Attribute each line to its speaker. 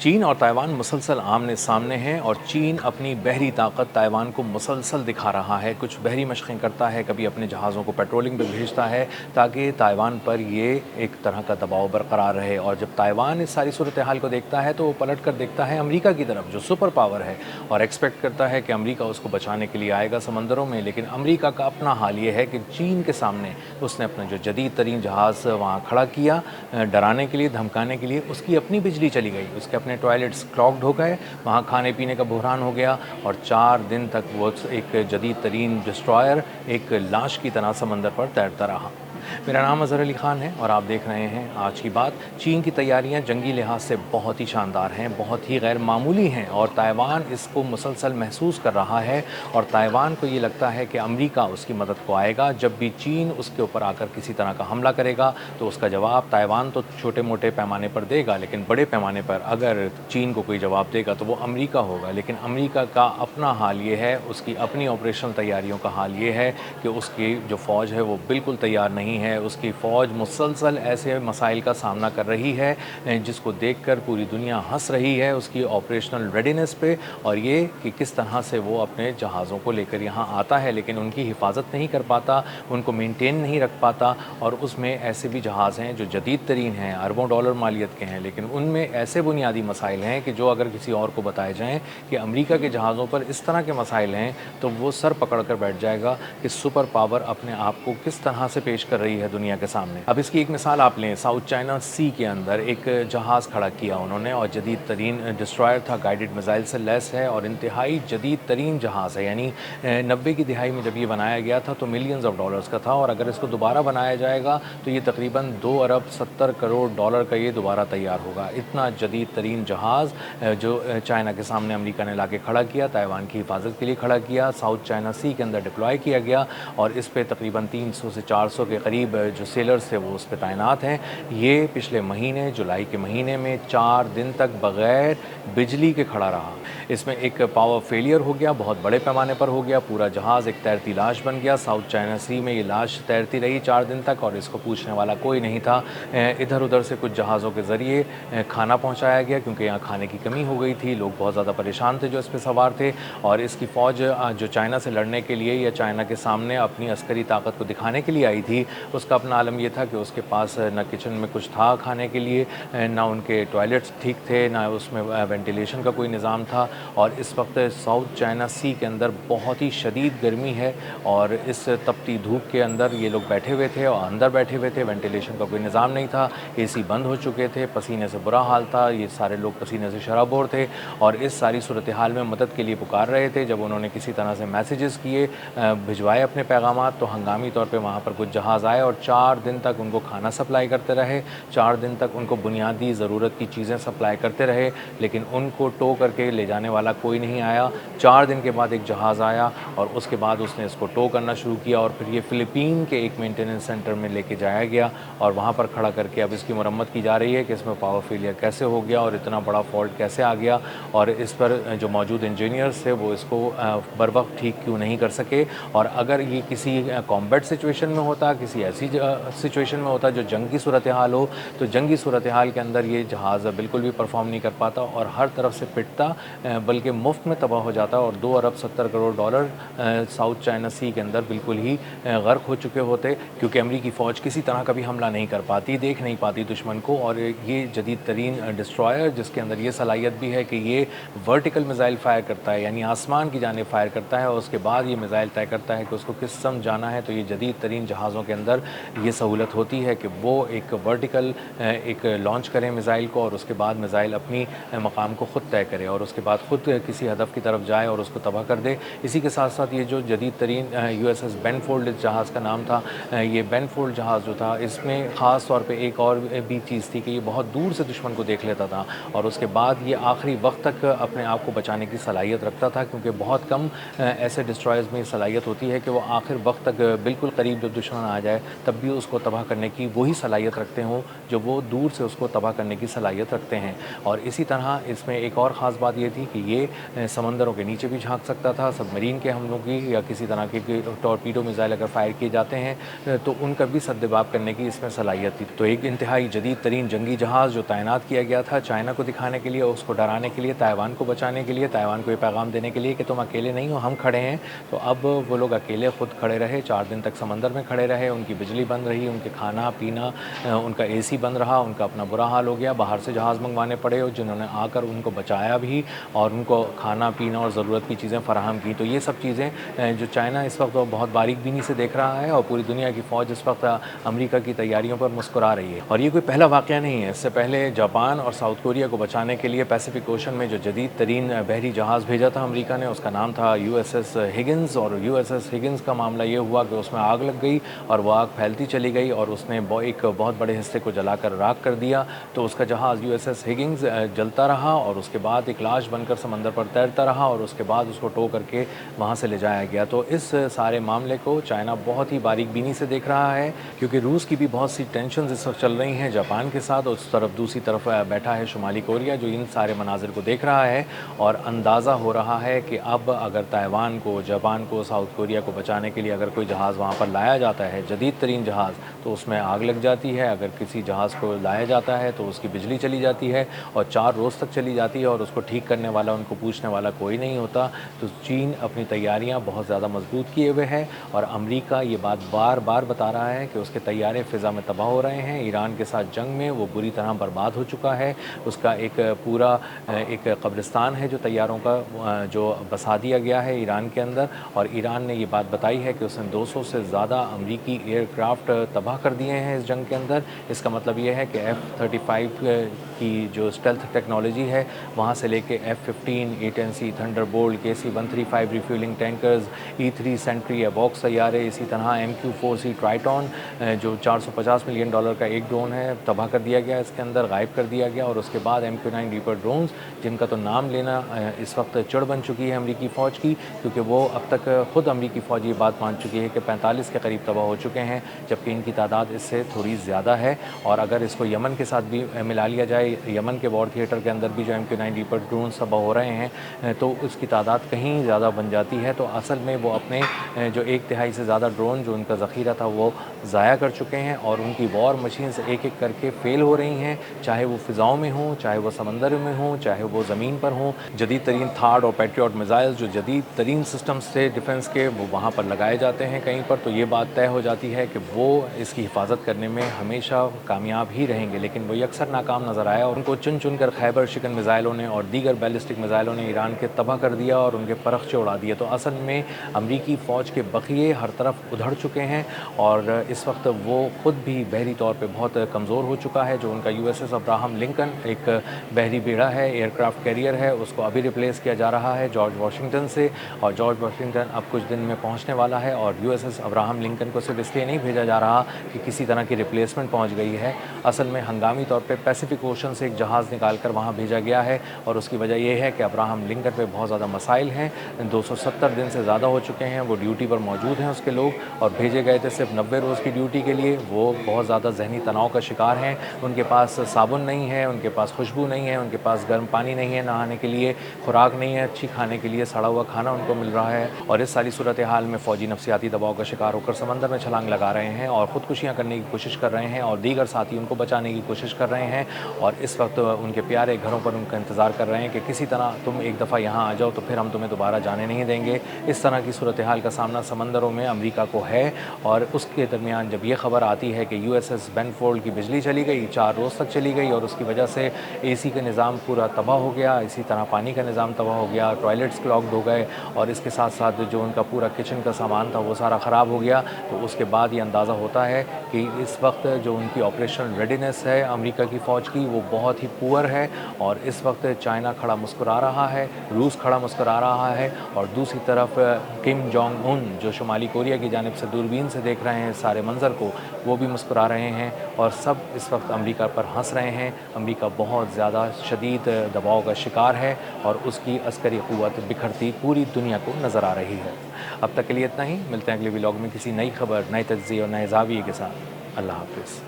Speaker 1: چین اور تائیوان مسلسل آمنے سامنے ہیں اور چین اپنی بحری طاقت تائیوان کو مسلسل دکھا رہا ہے. کچھ بحری مشقیں کرتا ہے, کبھی اپنے جہازوں کو پیٹرولنگ پہ بھیجتا ہے تاکہ تائیوان پر یہ ایک طرح کا دباؤ برقرار رہے. اور جب تائیوان اس ساری صورتحال کو دیکھتا ہے تو وہ پلٹ کر دیکھتا ہے امریکہ کی طرف جو سپر پاور ہے, اور ایکسپیکٹ کرتا ہے کہ امریکہ اس کو بچانے کے لیے آئے گا سمندروں میں. لیکن امریکہ کا اپنا حال یہ ہے کہ چین کے سامنے اس نے اپنا جو جدید ترین جہاز وہاں کھڑا کیا ڈرانے کے لیے, دھمکانے کے لیے. اس کی اپنی بجلی چلی گئی, اس کے اپنے ٹوائلٹس کلاگڈ ہو گئے, وہاں کھانے پینے کا بحران ہو گیا, اور 4 دن تک وہ ایک جدید ترین ڈسٹرائر ایک لاش کی طرح سمندر پر تیرتا رہا. میرا نام اظہر علی خان ہے اور آپ دیکھ رہے ہیں آج کی بات. چین کی تیاریاں جنگی لحاظ سے بہت ہی شاندار ہیں, بہت ہی غیر معمولی ہیں, اور تائیوان اس کو مسلسل محسوس کر رہا ہے. اور تائیوان کو یہ لگتا ہے کہ امریکہ اس کی مدد کو آئے گا. جب بھی چین اس کے اوپر آ کر کسی طرح کا حملہ کرے گا تو اس کا جواب تائیوان تو چھوٹے موٹے پیمانے پر دے گا, لیکن بڑے پیمانے پر اگر چین کو کوئی جواب دے گا تو وہ امریکہ ہوگا. لیکن امریکہ کا اپنا حال یہ ہے, اس کی اپنی آپریشنل تیاریوں کا حال یہ ہے کہ اس کی جو فوج ہے وہ بالکل تیار نہیں ہے. اس کی فوج مسلسل ایسے مسائل کا سامنا کر رہی ہے جس کو دیکھ کر پوری دنیا ہنس رہی ہے اس کی آپریشنل ریڈینس پہ, اور یہ کہ کس طرح سے وہ اپنے جہازوں کو لے کر یہاں آتا ہے لیکن ان کی حفاظت نہیں کر پاتا, ان کو مینٹین نہیں رکھ پاتا. اور اس میں ایسے بھی جہاز ہیں جو جدید ترین ہیں, اربوں ڈالر مالیت کے ہیں, لیکن ان میں ایسے بنیادی مسائل ہیں کہ جو اگر کسی اور کو بتائے جائیں کہ امریکہ کے جہازوں پر اس طرح کے مسائل ہیں تو وہ سر پکڑ کر بیٹھ جائے گا کہ سپر پاور اپنے آپ کو کس طرح سے پیش کر رہی ہے دنیا کے سامنے. اب اس کی ایک مثال آپ لیں, ساؤتھ چائنا سی کے اندر ایک جہاز کھڑا کیا انہوں نے, اور جدید ترین ڈسٹرائر تھا, گائیڈڈ میزائل سے لیس ہے, اور انتہائی جدید ترین جہاز ہے. یعنی 90 کی دہائی میں جب یہ بنایا گیا تھا تو ملینز آف ڈالرز کا تھا, اور اگر اس کو دوبارہ بنایا جائے گا تو یہ تقریباً 2 ارب 70 کروڑ ڈالر کا یہ دوبارہ تیار ہوگا. اتنا جدید ترین جہاز جو چائنا کے سامنے امریکہ نے لا کے کھڑا کیا, تائیوان کی حفاظت کے لیے کھڑا کیا, ساؤتھ چائنا سی کے اندر ڈپلوائے کیا گیا, اور اس پہ تقریباً 300 سے 400 کے قریب جو سیلرز تھے وہ اس پہ تعینات ہیں. یہ پچھلے مہینے جولائی کے مہینے میں 4 دن تک بغیر بجلی کے کھڑا رہا. اس میں ایک پاور فیلئر ہو گیا, بہت بڑے پیمانے پر ہو گیا, پورا جہاز ایک تیرتی لاش بن گیا. ساؤتھ چائنا سی میں یہ لاش تیرتی رہی 4 دن تک, اور اس کو پوچھنے والا کوئی نہیں تھا. ادھر ادھر سے کچھ جہازوں کے ذریعے کھانا پہنچایا گیا کیونکہ یہاں کھانے کی کمی ہو گئی تھی, لوگ بہت زیادہ پریشان تھے جو اس پہ سوار تھے. اور اس کی فوج جو چائنا سے لڑنے کے لیے یا چائنا کے سامنے اپنی عسکری طاقت کو دکھانے کے لیے آئی تھی, اس کا اپنا عالم یہ تھا کہ اس کے پاس نہ کچن میں کچھ تھا کھانے کے لیے, نہ ان کے ٹوائلٹس ٹھیک تھے, نہ اس میں وینٹیلیشن کا کوئی نظام تھا. اور اس وقت ساؤتھ چائنا سی کے اندر بہت ہی شدید گرمی ہے, اور اس تپتی دھوپ کے اندر یہ لوگ بیٹھے ہوئے تھے, اور اندر بیٹھے ہوئے تھے, وینٹیلیشن کا کوئی نظام نہیں تھا, اے سی بند ہو چکے تھے, پسینے سے برا حال تھا, یہ سارے لوگ پسینے سے شرابور تھے, اور اس ساری صورتحال میں مدد کے لیے پکار رہے تھے. جب انہوں نے کسی طرح سے میسیجز کیے, بھجوائے اپنے پیغامات, تو ہنگامی طور پہ وہاں پر کچھ جہاز آئے اور 4 دن تک ان کو کھانا سپلائی کرتے رہے, 4 دن تک ان کو بنیادی ضرورت کی چیزیں سپلائی کرتے رہے, لیکن ان کو ٹو کر کے لے جانے والا کوئی نہیں آیا. 4 دن کے بعد ایک جہاز آیا, اور اس کے بعد اس نے اس کو ٹو کرنا شروع کیا, اور پھر یہ فلپین کے ایک مینٹیننس سینٹر میں لے کے جایا گیا, اور وہاں پر کھڑا کر کے اب اس کی مرمت کی جا رہی ہے کہ اس میں پاور فیلئر کیسے ہو گیا اور اتنا بڑا فالٹ کیسے آ گیا, اور اس پر جو موجود انجینئرز تھے وہ اس کو بر وقت ٹھیک کیوں نہیں کر سکے. اور اگر یہ کسی کامبیٹ سچویشن میں ہوتا, کسی ایسی سچویشن میں ہوتا جو جنگ کی صورتحال ہو, تو جنگی صورتحال کے اندر یہ جہاز بالکل بھی پرفارم نہیں کر پاتا اور ہر طرف سے پٹتا, بلکہ مفت میں تباہ ہو جاتا, اور 2 ارب 70 crore dollar south China Sea کے اندر بالکل ہی غرق ہو چکے ہوتے, کیونکہ امریکی فوج کسی طرح کا بھی حملہ نہیں کر پاتی, دیکھ نہیں پاتی دشمن کو. اور یہ جدید ترین ڈسٹرائر جس کے اندر یہ صلاحیت بھی ہے کہ یہ ورٹیکل میزائل فائر کرتا ہے, یعنی آسمان کی جانب فائر کرتا ہے, اور اس کے بعد یہ میزائل طے کرتا ہے کہ اس کو کس سمت جانا ہے. تو یہ جدید ترین جہازوں کے اندر یہ سہولت ہوتی ہے کہ وہ ایک ورٹیکل ایک لانچ کریں میزائل کو, اور اس کے بعد میزائل اپنی مقام کو خود طے کرے, اور اس کے بعد خود کسی ہدف کی طرف جائے اور اس کو تباہ کر دے. اسی کے ساتھ ساتھ یہ جو جدید ترین یو ایس ایس بینفورڈ اس جہاز کا نام تھا, یہ بینفورڈ جہاز جو تھا اس میں خاص طور پہ ایک اور بھی چیز تھی کہ یہ بہت دور سے دشمن کو دیکھ لیتا تھا, اور اس کے بعد یہ آخری وقت تک اپنے آپ کو بچانے کی صلاحیت رکھتا تھا, کیونکہ بہت کم ایسے ڈسٹرائرز میں یہ صلاحیت ہوتی ہے کہ وہ آخر وقت تک بالکل قریب جب دشمن آ جائے ہے تب بھی اس کو تباہ کرنے کی وہی صلاحیت رکھتے ہوں جو وہ دور سے اس کو تباہ کرنے کی صلاحیت رکھتے ہیں۔ اور اسی طرح اس میں ایک اور خاص بات یہ تھی کہ یہ سمندروں کے نیچے بھی جھانک سکتا تھا، سب مرین کے حملوں کی یا کسی طرح کے ٹورپیڈو میزائل اگر فائر کیے جاتے ہیں تو ان کا بھی سدباب کرنے کی اس میں صلاحیت تھی۔ تو ایک انتہائی جدید ترین جنگی جہاز جو تعینات کیا گیا تھا چائنا کو دکھانے کے لیے، اس کو ڈرانے کے لیے، تائیوان کو بچانے کے لیے، تائیوان کو یہ پیغام دینے کے لیے کہ تم اکیلے نہیں ہو، ہم کھڑے ہیں۔ تو اب وہ لوگ اکیلے خود کھڑے رہے، 4 دن تک سمندر میں کھڑے رہے، ان کی بجلی بند رہی، ان کے کھانا پینا، ان کا اے سی بند رہا، ان کا اپنا برا حال ہو گیا، باہر سے جہاز منگوانے پڑے اور جنہوں نے آ کر ان کو بچایا بھی اور ان کو کھانا پینا اور ضرورت کی چیزیں فراہم کی۔ تو یہ سب چیزیں جو چائنا اس وقت بہت باریک بینی سے دیکھ رہا ہے اور پوری دنیا کی فوج اس وقت امریکہ کی تیاریوں پر مسکرا رہی ہے۔ اور یہ کوئی پہلا واقعہ نہیں ہے، اس سے پہلے جاپان اور ساؤتھ کوریا کو بچانے کے لیے پیسفک اوشن میں جو جدید ترین بحری جہاز بھیجا تھا امریکہ نے، اس کا نام تھا یو ایس ایس ہگنز۔ اور یو ایس ایس ہگنز کا معاملہ یہ ہوا کہ اس میں آگ لگ گئی اور وہ آگ پھیلتی چلی گئی اور اس نے ایک بہت بڑے حصے کو جلا کر راکھ کر دیا۔ تو اس کا جہاز یو ایس ایس ہگنز جلتا رہا اور اس کے بعد ایک لاش بن کر سمندر پر تیرتا رہا اور اس کے بعد اس کو ٹو کر کے وہاں سے لے جایا گیا۔ تو اس سارے معاملے کو چائنا بہت ہی باریک بینی سے دیکھ رہا ہے کیونکہ روس کی بھی بہت سی ٹینشنز اس وقت چل رہی ہیں جاپان کے ساتھ، اور اس طرف دوسری طرف بیٹھا ہے شمالی کوریا جو ان سارے مناظر کو دیکھ رہا ہے اور اندازہ ہو رہا ہے کہ اب اگر تائیوان کو، جاپان کو، ساؤتھ کوریا کو بچانے کے لیے اگر کوئی جہاز وہاں پر لایا جاتا ہے، جدید ترین جہاز، تو اس میں آگ لگ جاتی ہے۔ اگر کسی جہاز کو لایا جاتا ہے تو اس کی بجلی چلی جاتی ہے اور 4 روز تک چلی جاتی ہے اور اس کو ٹھیک کرنے والا، ان کو پوچھنے والا کوئی نہیں ہوتا۔ تو چین اپنی تیاریاں بہت زیادہ مضبوط کیے ہوئے ہے اور امریکہ یہ بات بار بار بتا رہا ہے کہ اس کے طیارے فضا میں تباہ ہو رہے ہیں۔ ایران کے ساتھ جنگ میں وہ بری طرح برباد ہو چکا ہے، اس کا ایک پورا ایک قبرستان ہے جو طیاروں کا جو بسا دیا گیا ہے ایران کے اندر، اور ایران نے یہ بات بتائی ہے کہ اس نے 200 سے زیادہ امریکی ایئر کرافٹ تباہ کر دیے ہیں اس جنگ کے اندر۔ اس کا مطلب یہ ہے کہ F-35 کی جو اسٹیلتھ ٹیکنالوجی ہے وہاں سے لے کے F-15 A-10C Thunderbolt, KC-135 refuelling tankers, E-3 Sentry ایووکس طیارے، اسی طرح MQ-4C ٹرائٹون جو $450 ملین کا ایک ڈرون ہے، تباہ کر دیا گیا، اس کے اندر غائب کر دیا گیا۔ اور اس کے بعد MQ-9 ریپر ڈرونز جن کا تو نام لینا اس وقت چڑ بن چکی ہے امریکی فوج کی، کیونکہ وہ اب تک خود امریکی فوج یہ بات مان چکی ہے کہ 45 کے قریب تباہ ہو چکے ہیں، جبکہ ان کی تعداد اس سے تھوڑی زیادہ ہے۔ اور اگر اس کو یمن کے ساتھ بھی ملا لیا جائے، یمن کے وار تھیٹر کے اندر بھی جو MQ-9 ریپر ڈرونز تباہ ہو رہے ہیں تو اس کی تعداد کہیں زیادہ بن جاتی ہے۔ تو اصل میں وہ اپنے جو 1/3 سے زیادہ ڈرون جو ان کا ذخیرہ تھا وہ ضائع کر چکے ہیں اور ان کی وار مشینز ایک ایک کر کے فیل ہو رہی ہیں، چاہے وہ فضاؤں میں ہوں، چاہے وہ سمندر میں ہوں، چاہے وہ زمین پر ہوں۔ جدید ترین تھاڈ اور پیٹریوٹ میزائل جو جدید ترین سسٹمز تھے ڈیفنس کے، وہ وہاں پر لگائے جاتے ہیں کہیں پر، تو یہ بات طے ہو جاتی ہے کہ وہ اس کی حفاظت کرنے میں ہمیشہ کامیاب ہی رہیں گے، لیکن وہ یکسر ناکام نظر آیا اور ان کو چن چن کر خیبر شکن میزائلوں نے اور دیگر بیلسٹک میزائلوں نے ایران کے تباہ کر دیا اور ان کے پرخچے اڑا دیے۔ تو اصل میں امریکی فوج کے بقیے ہر طرف ادھڑ چکے ہیں اور اس وقت وہ خود بھی بحری طور پہ بہت کمزور ہو چکا ہے۔ جو ان کا U S S Abraham Lincoln ایک بحری بیڑا ہے، ایئر کرافٹ کیریئر ہے، اس کو ابھی ریپلیس کیا جا رہا ہے جارج واشنگٹن سے، اور جارج واشنگٹن اب کچھ دن میں پہنچنے والا ہے۔ اور U S S Abraham Lincoln کو صرف اس لیے نہیں بھیجا جا رہا کہ کسی طرح کی ریپلیسمنٹ پہنچ گئی ہے، اصل میں ہنگامی طور پہ پیسفک اوشن سے ایک جہاز نکال کر وہاں بھیجا گیا ہے اور اس کی وجہ یہ ہے کہ ابراہم لنکن پہ بہت زیادہ مسائل ہیں، 270 دن سے زیادہ ہو چکے ہیں وہ ڈیوٹی پر موجود ہیں اس کے لوگ، اور بھیجے گئے تھے صرف 90 روز کی ڈیوٹی کے لیے۔ وہ بہت زیادہ ذہنی تناؤ کا شکار ہیں، ان کے پاس صابن نہیں ہے، ان کے پاس خوشبو نہیں ہے، ان کے پاس گرم پانی نہیں ہے نہانے کے لیے، خوراک نہیں ہے اچھی کھانے کے لیے، سڑا ہوا کھانا ان کو مل رہا ہے، اور اس ساری صورتحال میں فوجی نفسیاتی دباؤ کا شکار ہو کر سمندر میں چھلانگ لگا رہے ہیں اور خودکشیاں کرنے کی کوشش کر رہے ہیں اور دیگر ساتھی ان کو بچانے کی کوشش کر رہے ہیں، اور اس وقت ان کے پیارے گھروں پر ان کا انتظار کر رہے ہیں کہ کسی طرح تم ایک دفعہ یہاں آ جاؤ تو پھر ہم تمہیں دوبارہ جانے نہیں دیں گے۔ اس طرح کی صورتحال کا سامنا سمندروں میں امریکہ کو ہے، اور اس کے درمیان جب یہ خبر آتی ہے کہ یو ایس ایس بینفورڈ کی بجلی چلی گئی، 4 روز تک چلی گئی اور اس کی وجہ سے اے سی کا نظام پورا تباہ ہو گیا، اسی طرح پانی کا نظام تباہ ہو گیا، ٹوائلٹس کلاگڈ ہو گئے، اور اس کے ساتھ ساتھ جو ان کا پورا کچن کا سامان تھا وہ سارا خراب ہو گیا، تو اس کے بعد یہ اندازہ ہوتا ہے کہ اس وقت جو ان کی آپریشنل ریڈینس ہے امریکہ کی فوج کی وہ بہت ہی پور ہے، اور اس وقت چائنا کھڑا مسکرا رہا ہے، روس کھڑا مسکرا رہا ہے، اور دوسری طرف کم جونگ ان جو شمالی کوریا کی جانب سے دوربین سے دیکھ رہے ہیں سارے منظر کو، وہ بھی مسکرا رہے ہیں، اور سب اس وقت امریکہ پر ہنس رہے ہیں۔ امریکہ بہت زیادہ شدید دباؤ کا شکار ہے اور اس کی عسکری قوت بکھرتی پوری دنیا کو نظر آ رہی ہے۔ اب تک کے لیے اتنا ہی، ملتے ہیں اگلے ولاگ میں کسی نئی خبر، نئے تجزیے اور نئے زاویے کے ساتھ۔ اللہ حافظ۔